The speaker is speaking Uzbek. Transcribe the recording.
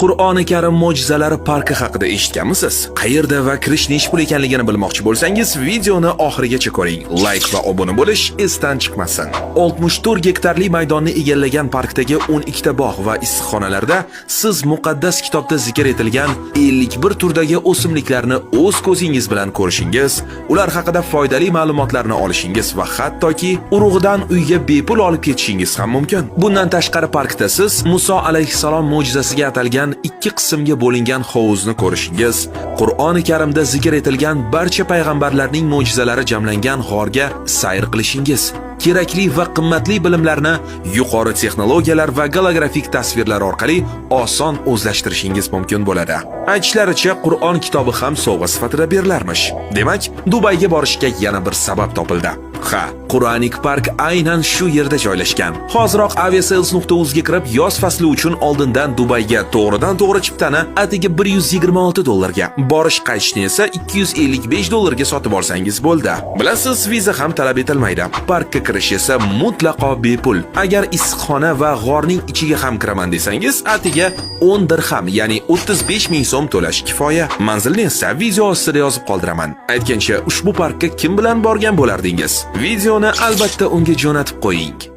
Qur'oni Karim mo'jizalari parki haqida eshitganmisiz? Qayerda va kirish necha pul ekanligini bilmoqchi bo'lsangiz, videoni oxirigacha ko'ring. Like va obuna bo'lish esdan chiqmasin. 64 gektarli maydonni egallagan parkdagi 12 ta bog' va issiqxonalarda siz muqaddas kitobda zikr etilgan 51 turdagi o'simliklarni o'z ko'zingiz bilan ko'rishingiz, ular haqida foydali ma'lumotlarni olishingiz va hattoki urug'idan uyga bepul olib ketishingiz ham mumkin. Bundan tashqari parkda siz Muso alayhissalom mo'jizasiga atalgan 2 qismga bo'lingan hovuzni ko'rishingiz, Qur'oni Karimda zikr etilgan barcha payg'ambarlarning mo'jizalari jamlangan g'orga sayr qilishingiz, kerakli va qimmatli bilimlarni yuqori texnologiyalar va golografik tasvirlar orqali oson o'zlashtirishingiz mumkin bo'ladi. Aytishlaricha, Qur'on kitobi ham sovg'a sifatida berilarmish. Demak, Dubayga borishga yana bir sabab topildi. Ha, Qur'anik park aynan shu yerda joylashgan. Hoziroq aviasales.uz ga kirib, yoz fasli uchun oldindan Dubayga to'g'ridan-to'g'ri chiptani atigi $126 ga, borish qaytishni esa $255 ga sotib olsangiz bo'ldi. Bilasiz, viza ham talab etilmaydi. Parkka kirish esa mutlaqo bepul. Agar issiqxona va g'orning ichiga ham kiraman desangiz, atiga 10 dirham, ya'ni 35 ming so'm to'lash kifoya. Manzilni esa video ostida yozib qoldiraman. Aytgancha, ushbu parkka kim bilan borgan bo'lardingiz? Videoni albatta unga jo'natib qo'ying.